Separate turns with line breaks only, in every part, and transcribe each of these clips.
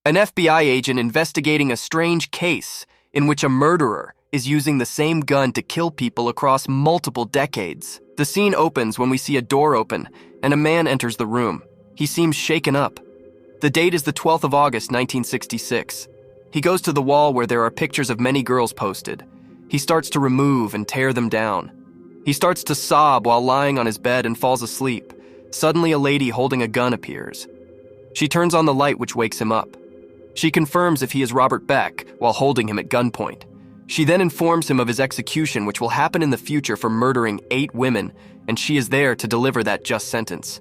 An FBI agent investigating a strange case in which a murderer is using the same gun to kill people across multiple decades. The scene opens when we see a door open and a man enters the room. He seems shaken up. The date is the 12th of August, 1966. He goes to the wall where there are pictures of many girls posted. He starts to remove and tear them down. He starts to sob while lying on his bed and falls asleep. Suddenly, a lady holding a gun appears. She turns on the light, which wakes him up. She confirms if he is Robert Beck while holding him at gunpoint. She then informs him of his execution, which will happen in the future for murdering 8 women, and she is there to deliver that just sentence.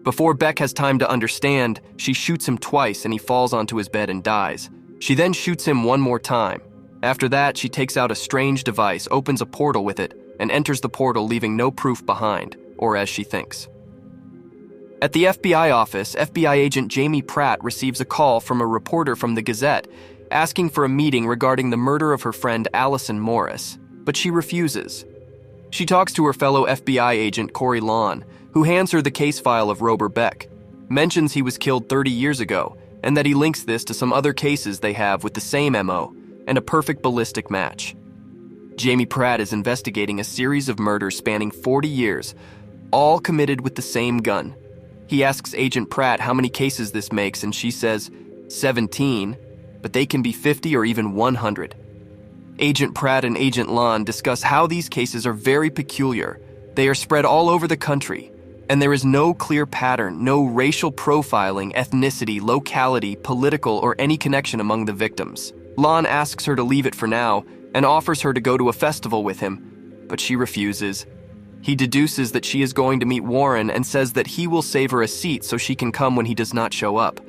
Before Beck has time to understand, she shoots him twice and he falls onto his bed and dies. She then shoots him one more time. After that, she takes out a strange device, opens a portal with it, and enters the portal, leaving no proof behind, or as she thinks. At the FBI office, FBI agent Jamie Pratt receives a call from a reporter from the Gazette asking for a meeting regarding the murder of her friend Allison Morris, but she refuses. She talks to her fellow FBI agent Corey Lawn, who hands her the case file of Robert Beck, mentions he was killed 30 years ago, and that he links this to some other cases they have with the same MO and a perfect ballistic match. Jamie Pratt is investigating a series of murders spanning 40 years, all committed with the same gun. He asks Agent Pratt how many cases this makes, and she says 17, but they can be 50 or even 100. Agent Pratt and Agent Lawn discuss how these cases are very peculiar. They are spread all over the country, and there is no clear pattern, no racial profiling, ethnicity, locality, political, or any connection among the victims. Lawn asks her to leave it for now and offers her to go to a festival with him, but she refuses. He deduces that she is going to meet Warren and says that he will save her a seat so she can come when he does not show up.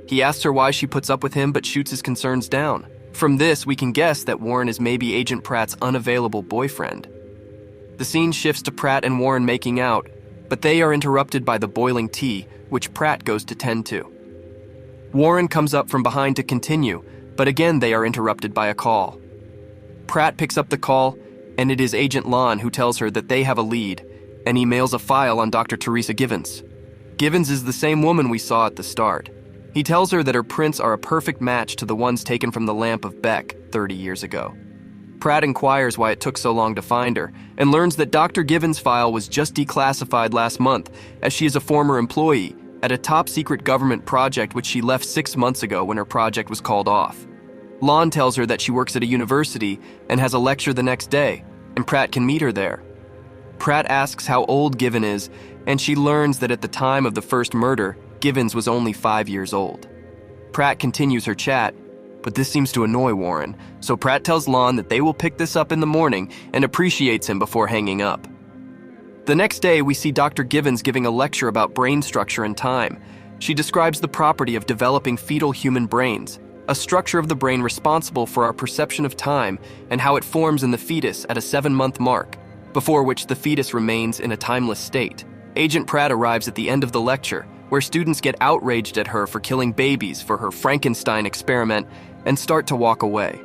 He asks her why she puts up with him but shoots his concerns down. From this, we can guess that Warren is maybe Agent Pratt's unavailable boyfriend. The scene shifts to Pratt and Warren making out, but they are interrupted by the boiling tea, which Pratt goes to tend to. Warren comes up from behind to continue, but again they are interrupted by a call. Pratt picks up the call, and it is Agent Lawn who tells her that they have a lead, and he mails a file on Dr. Teresa Givens. Givens is the same woman we saw at the start. He tells her that her prints are a perfect match to the ones taken from the lamp of Beck 30 years ago. Pratt inquires why it took so long to find her, and learns that Dr. Givens' file was just declassified last month, as she is a former employee at a top-secret government project which she left 6 months ago when her project was called off. Lawn tells her that she works at a university and has a lecture the next day, and Pratt can meet her there. Pratt asks how old Givens is, and she learns that at the time of the first murder, Givens was only 5 years old. Pratt continues her chat, but this seems to annoy Warren, so Pratt tells Lawn that they will pick this up in the morning and appreciates him before hanging up. The next day, we see Dr. Givens giving a lecture about brain structure and time. She describes the property of developing fetal human brains, a structure of the brain responsible for our perception of time and how it forms in the fetus at a 7-month mark, before which the fetus remains in a timeless state. Agent Pratt arrives at the end of the lecture, where students get outraged at her for killing babies for her Frankenstein experiment and start to walk away.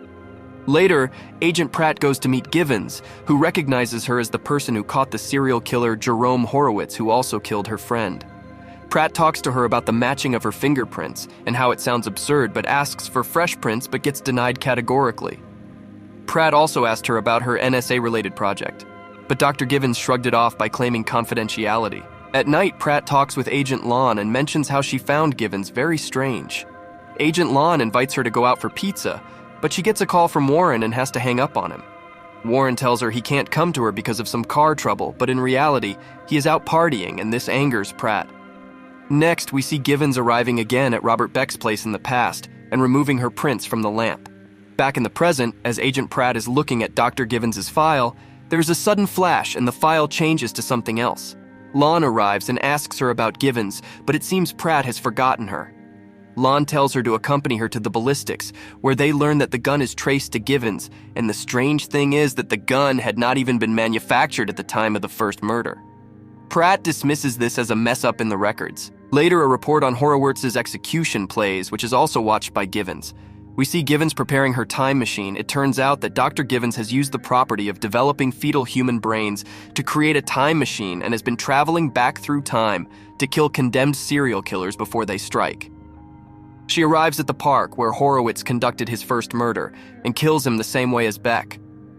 Later, Agent Pratt goes to meet Givens, who recognizes her as the person who caught the serial killer Jerome Horowitz, who also killed her friend. Pratt talks to her about the matching of her fingerprints and how it sounds absurd, but asks for fresh prints but gets denied categorically. Pratt also asked her about her NSA-related project, but Dr. Givens shrugged it off by claiming confidentiality. At night, Pratt talks with Agent Lawn and mentions how she found Givens very strange. Agent Lawn invites her to go out for pizza, but she gets a call from Warren and has to hang up on him. Warren tells her he can't come to her because of some car trouble, but in reality, he is out partying, and this angers Pratt. Next, we see Givens arriving again at Robert Beck's place in the past and removing her prints from the lamp. Back in the present, as Agent Pratt is looking at Dr. Givens' file, there's a sudden flash and the file changes to something else. Lawn arrives and asks her about Givens, but it seems Pratt has forgotten her. Lawn tells her to accompany her to the ballistics, where they learn that the gun is traced to Givens, and the strange thing is that the gun had not even been manufactured at the time of the first murder. Pratt dismisses this as a mess-up in the records. Later, a report on Horowitz's execution plays, which is also watched by Givens. We see Givens preparing her time machine. It turns out that Dr. Givens has used the property of developing fetal human brains to create a time machine and has been traveling back through time to kill condemned serial killers before they strike. She arrives at the park where Horowitz conducted his first murder and kills him the same way as Beck.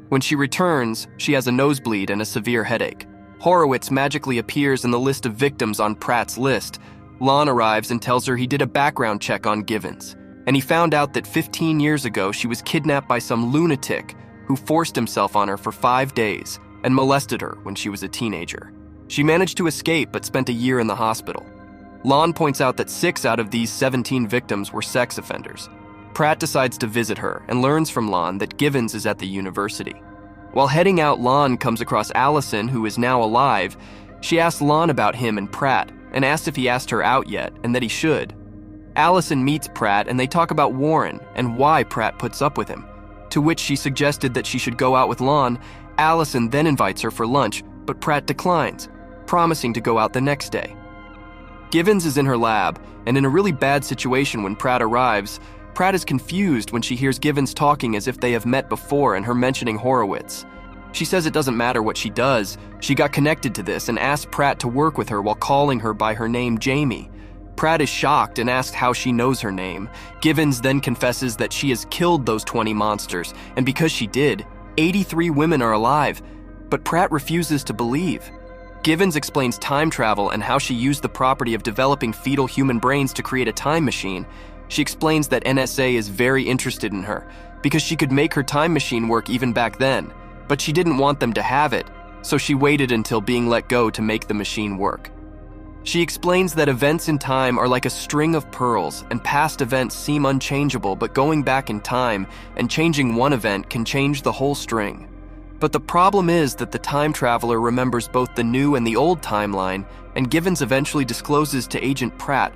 When she returns, she has a nosebleed and a severe headache. Horowitz magically appears in the list of victims on Pratt's list. Lon arrives and tells her he did a background check on Givens, and he found out that 15 years ago she was kidnapped by some lunatic who forced himself on her for 5 days and molested her when she was a teenager. She managed to escape but spent a year in the hospital. Lon points out that 6 out of these 17 victims were sex offenders. Pratt decides to visit her and learns from Lon that Givens is at the university. While heading out, Lon comes across Allison, who is now alive. She asks Lon about him and Pratt and asks if he asked her out yet and that he should. Allison meets Pratt and they talk about Warren and why Pratt puts up with him, to which she suggested that she should go out with Lon. Allison then invites her for lunch, but Pratt declines, promising to go out the next day. Givens is in her lab and in a really bad situation when Pratt arrives. Pratt is confused when she hears Givens talking as if they have met before and her mentioning Horowitz. She says it doesn't matter what she does. She got connected to this and asks Pratt to work with her while calling her by her name Jamie. Pratt is shocked and asks how she knows her name. Givens then confesses that she has killed those 20 monsters, and because she did, 83 women are alive, but Pratt refuses to believe. Givens explains time travel and how she used the property of developing fetal human brains to create a time machine. She explains that NSA is very interested in her because she could make her time machine work even back then, but she didn't want them to have it, so she waited until being let go to make the machine work. She explains that events in time are like a string of pearls, and past events seem unchangeable, but going back in time and changing one event can change the whole string. But the problem is that the time traveler remembers both the new and the old timeline, and Givens eventually discloses to Agent Pratt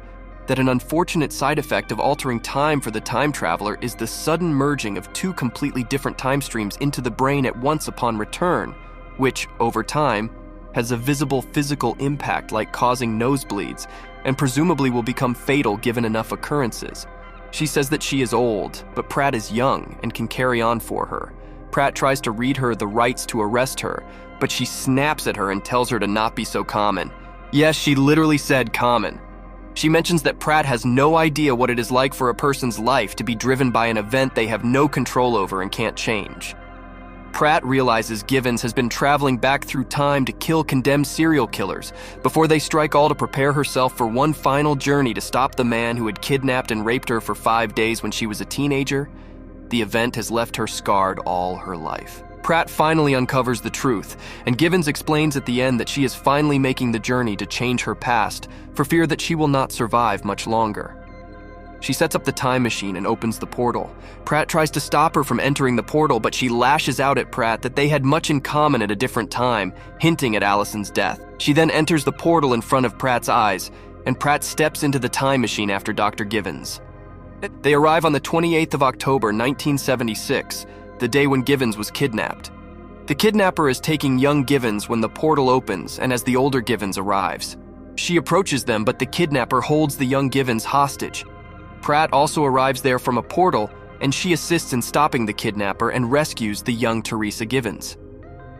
that an unfortunate side effect of altering time for the time traveler is the sudden merging of 2 completely different time streams into the brain at once upon return, which, over time, has a visible physical impact like causing nosebleeds, and presumably will become fatal given enough occurrences. She says that she is old, but Pratt is young and can carry on for her. Pratt tries to read her the rights to arrest her, but she snaps at her and tells her to not be so common. Yes, she literally said common. She mentions that Pratt has no idea what it is like for a person's life to be driven by an event they have no control over and can't change. Pratt realizes Givens has been traveling back through time to kill condemned serial killers before they strike all to prepare herself for one final journey to stop the man who had kidnapped and raped her for 5 days when she was a teenager. The event has left her scarred all her life. Pratt finally uncovers the truth, and Givens explains at the end that she is finally making the journey to change her past for fear that she will not survive much longer. She sets up the time machine and opens the portal. Pratt tries to stop her from entering the portal, but she lashes out at Pratt that they had much in common at a different time, hinting at Allison's death. She then enters the portal in front of Pratt's eyes, and Pratt steps into the time machine after Dr. Givens. They arrive on the 28th of October, 1976, the day when Givens was kidnapped. The kidnapper is taking young Givens when the portal opens and as the older Givens arrives. She approaches them, but the kidnapper holds the young Givens hostage. Pratt also arrives there from a portal, and she assists in stopping the kidnapper and rescues the young Teresa Givens.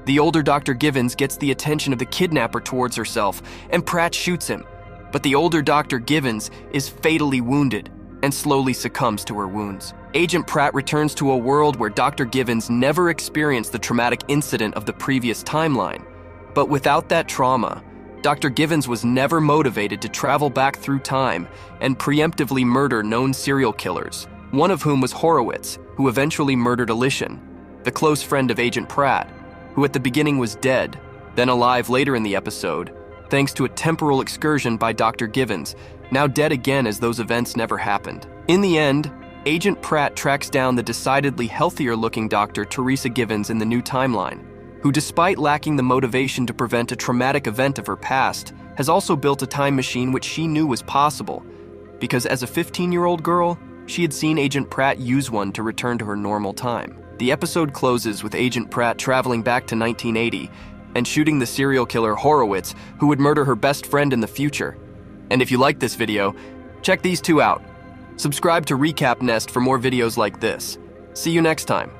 The older Dr. Givens gets the attention of the kidnapper towards herself, and Pratt shoots him, but the older Dr. Givens is fatally wounded and slowly succumbs to her wounds. Agent Pratt returns to a world where Dr. Givens never experienced the traumatic incident of the previous timeline. But without that trauma, Dr. Givens was never motivated to travel back through time and preemptively murder known serial killers, one of whom was Horowitz, who eventually murdered Alishan, the close friend of Agent Pratt, who at the beginning was dead, then alive later in the episode, thanks to a temporal excursion by Dr. Givens, now dead again as those events never happened. In the end, Agent Pratt tracks down the decidedly healthier-looking Dr. Teresa Givens in the new timeline, who, despite lacking the motivation to prevent a traumatic event of her past, has also built a time machine which she knew was possible, because as a 15-year-old girl, she had seen Agent Pratt use one to return to her normal time. The episode closes with Agent Pratt traveling back to 1980 and shooting the serial killer Horowitz, who would murder her best friend in the future. And if you like this video, check these 2 out. Subscribe to Recap Nest for more videos like this. See you next time.